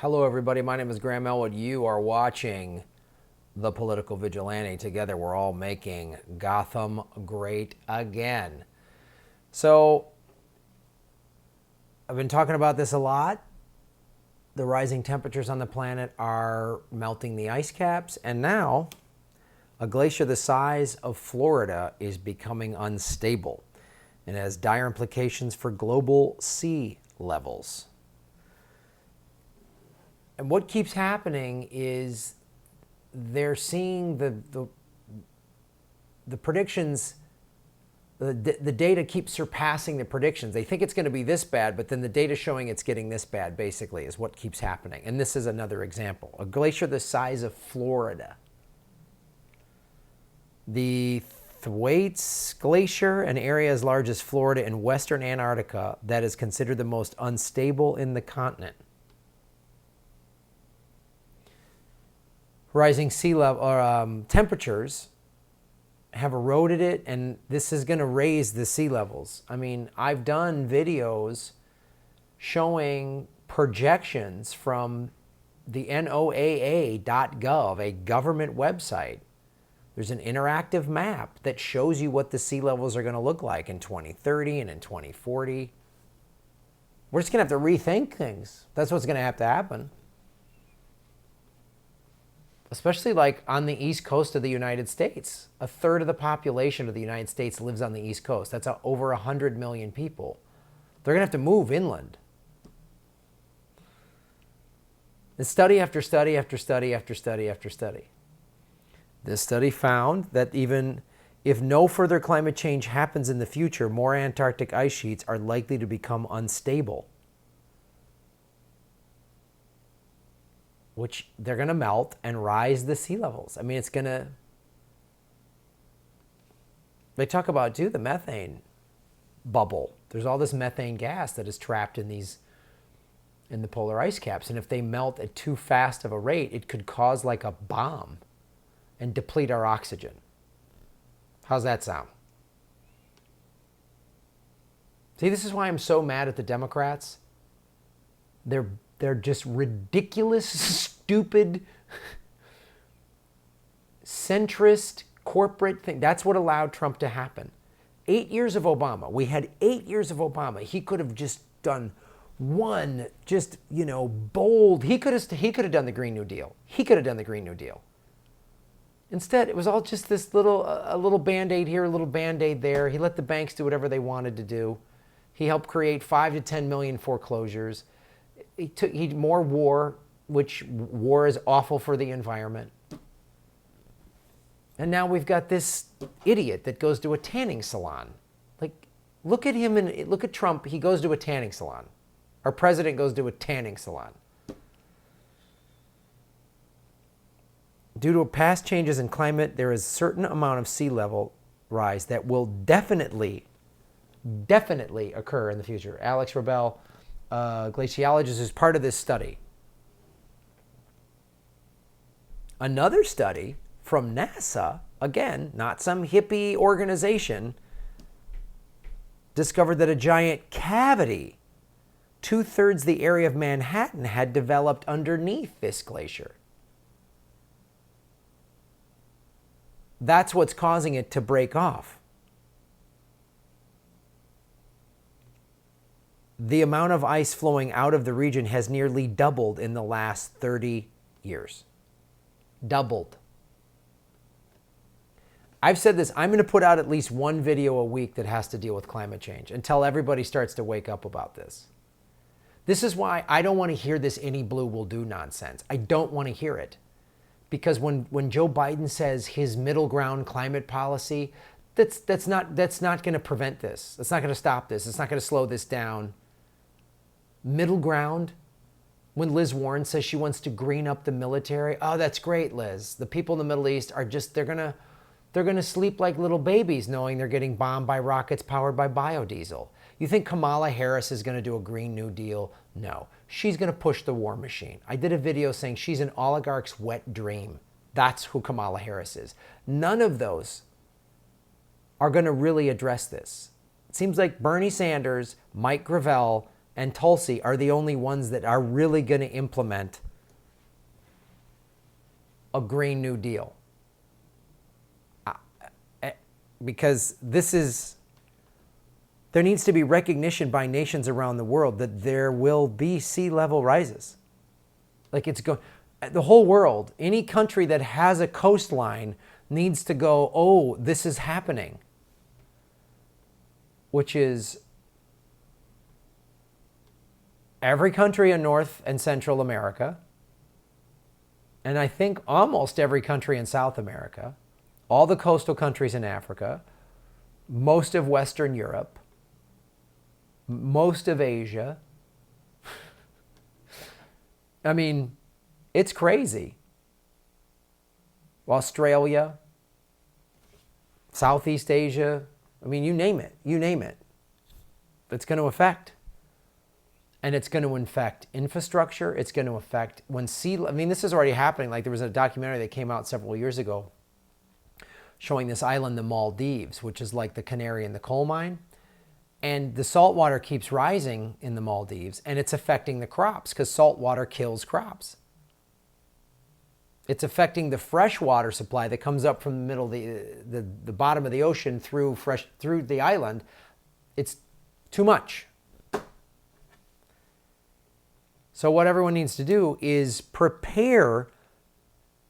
Hello, everybody. My name is Graham Elwood. You are watching The Political Vigilante. Together, we're all making Gotham great again. So, I've been talking about this a lot. The rising temperatures on the planet are melting the ice caps, and now a glacier the size of Florida is becoming unstable and has dire implications for global sea levels. And what keeps happening is they're seeing the predictions, the data keeps surpassing the predictions. They think it's going to be this bad, but then the data showing it's getting this bad, basically, is what keeps happening. And this is another example. A glacier the size of Florida. The Thwaites Glacier, an area as large as Florida in western Antarctica, that is considered the most unstable in the continent. Rising sea level or temperatures have eroded it, and this is going to raise the sea levels. I mean, I've done videos showing projections from the NOAA.gov, a government website. There's an interactive map that shows you what the sea levels are going to look like in 2030 and in 2040. We're just going to have to rethink things. That's what's going to have to happen. Especially like on the east coast of the United States. A third of the population of the United States lives on the east coast. That's over 100 million people. They're going to have to move inland. And study after study after study after study after study. This study found that even if no further climate change happens in the future, more Antarctic ice sheets are likely to become unstable, which they're going to melt and rise the sea levels. I mean, it's going to... They talk about, too, the methane bubble. There's all this methane gas that is trapped in the polar ice caps. And if they melt at too fast of a rate, it could cause like a bomb and deplete our oxygen. How's that sound? See, this is why I'm so mad at the Democrats. They're just ridiculous, stupid, centrist, corporate thing. That's what allowed Trump to happen. 8 years of Obama. We had 8 years of Obama. He could have just done one, just, bold. He could have done the Green New Deal. He could have done the Green New Deal. Instead, it was all just this little Band-Aid here, a little Band-Aid there. He let the banks do whatever they wanted to do. He helped create 5 to 10 million foreclosures. More war, which war is awful for the environment. And now we've got this idiot that goes to a tanning salon. Like, look at him and look at Trump. He goes to a tanning salon. Our president goes to a tanning salon. Due to past changes in climate, there is a certain amount of sea level rise that will definitely occur in the future. Alex Rebel, glaciologist, is part of this study. Another study from NASA, again, not some hippie organization, discovered that a giant cavity, 2/3 the area of Manhattan, had developed underneath this glacier. That's what's causing it to break off. The amount of ice flowing out of the region has nearly doubled in the last 30 years. Doubled. I've said this, I'm going to put out at least one video a week that has to deal with climate change until everybody starts to wake up about this. This is why I don't want to hear this any blue will do nonsense. I don't want to hear it. Because when Joe Biden says his middle ground climate policy, that's not going to prevent this. That's not going to stop this. It's not going to slow this down. Middle ground, when Liz Warren says she wants to green up the military, oh, that's great, Liz. The people in the Middle East are just, they're gonna sleep like little babies knowing they're getting bombed by rockets powered by biodiesel. You think Kamala Harris is going to do a Green New Deal? No. She's going to push the war machine. I did a video saying she's an oligarch's wet dream. That's who Kamala Harris is. None of those are going to really address this. It seems like Bernie Sanders, Mike Gravel, and Tulsi are the only ones that are really going to implement a Green New Deal. Because there needs to be recognition by nations around the world that there will be sea level rises. Like the whole world, any country that has a coastline needs to go, oh, this is happening. Which is every country in North and Central America, and I think almost every country in South America, all the coastal countries in Africa, most of Western Europe, most of Asia. I mean, it's crazy. Australia, Southeast Asia, I mean, you name it, It's going to affect. And it's going to affect infrastructure. It's going to affect this is already happening. Like there was a documentary that came out several years ago showing this island, the Maldives, which is like the canary in the coal mine. And the salt water keeps rising in the Maldives, and it's affecting the crops because salt water kills crops. It's affecting the fresh water supply that comes up from the middle of the bottom of the ocean through the island. It's too much. So what everyone needs to do is prepare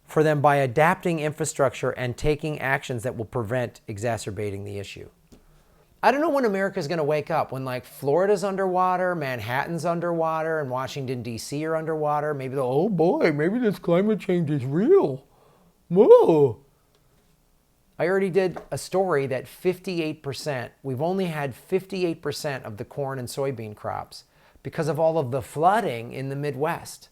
for them by adapting infrastructure and taking actions that will prevent exacerbating the issue. I don't know when America's going to wake up, when like Florida's underwater, Manhattan's underwater, and Washington, D.C. are underwater. Maybe oh boy, maybe this climate change is real. Whoa. I already did a story that 58%, we've only had 58% of the corn and soybean crops because of all of the flooding in the Midwest.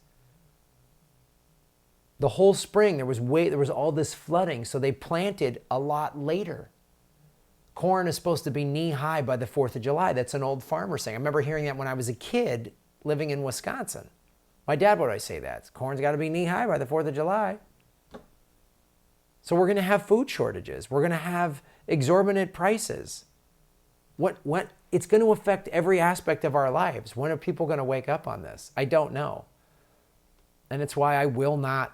The whole spring, there was all this flooding, so they planted a lot later. Corn is supposed to be knee-high by the 4th of July. That's an old farmer saying. I remember hearing that when I was a kid living in Wisconsin. My dad would always say that. Corn's got to be knee-high by the 4th of July. So we're going to have food shortages. We're going to have exorbitant prices. It's going to affect every aspect of our lives. When are people going to wake up on this? I don't know. And it's why I will not,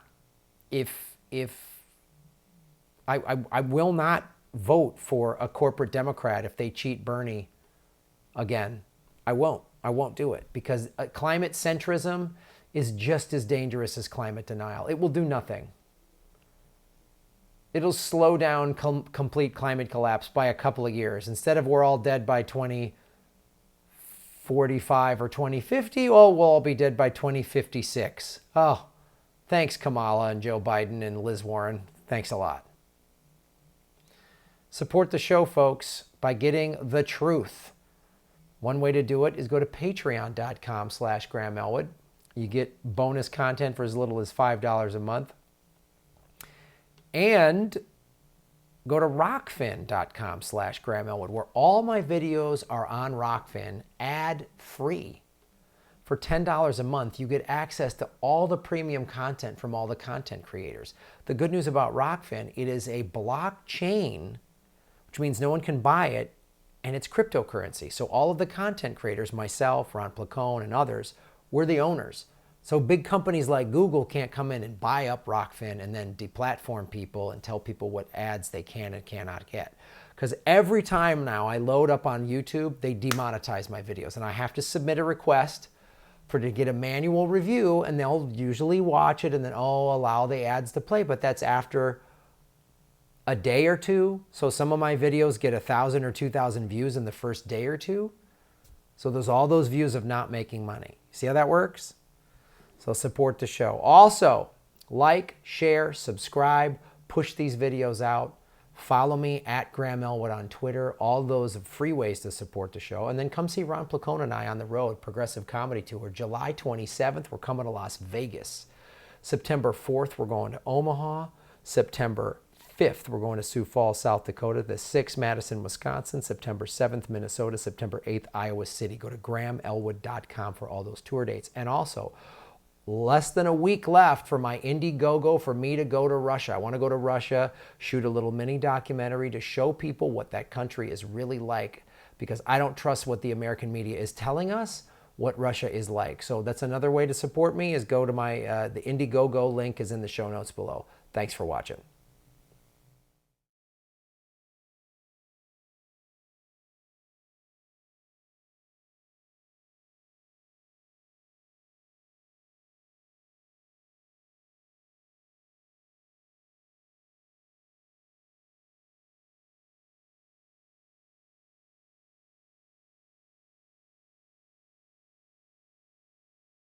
I will not vote for a corporate Democrat if they cheat Bernie again. I won't do it because climate centrism is just as dangerous as climate denial. It will do nothing. It'll slow down complete climate collapse by a couple of years. Instead of we're all dead by 2045 or 2050, oh, we'll all be dead by 2056. Oh, thanks Kamala and Joe Biden and Liz Warren. Thanks a lot. Support the show, folks, by getting the truth. One way to do it is go to patreon.com/Graham Elwood. You get bonus content for as little as $5 a month. And go to Rokfin.com/Graham Elwood, where all my videos are on Rokfin ad-free. For $10 a month, you get access to all the premium content from all the content creators. The good news about Rokfin, it is a blockchain, which means no one can buy it, and it's cryptocurrency. So all of the content creators, myself, Ron Placone, and others, we're the owners. So big companies like Google can't come in and buy up Rokfin and then deplatform people and tell people what ads they can and cannot get. Because every time now I load up on YouTube, they demonetize my videos. And I have to submit a request to get a manual review, and they'll usually watch it and then, allow the ads to play. But that's after a day or two. So some of my videos get 1,000 or 2,000 views in the first day or two. So there's all those views of not making money. See how that works? So support the show. Also, like, share, subscribe, push these videos out. Follow me at Graham Elwood on Twitter. All those are free ways to support the show. And then come see Ron Placone and I on the road, Progressive Comedy Tour. July 27th, we're coming to Las Vegas. September 4th, we're going to Omaha. September 5th, we're going to Sioux Falls, South Dakota. The 6th, Madison, Wisconsin. September 7th, Minnesota. September 8th, Iowa City. Go to GrahamElwood.com for all those tour dates. And also, less than a week left for my Indiegogo for me to go to Russia. I want to go to Russia, shoot a little mini documentary to show people what that country is really like, because I don't trust what the American media is telling us what Russia is like. So that's another way to support me, is go to my, the Indiegogo link is in the show notes below. Thanks for watching.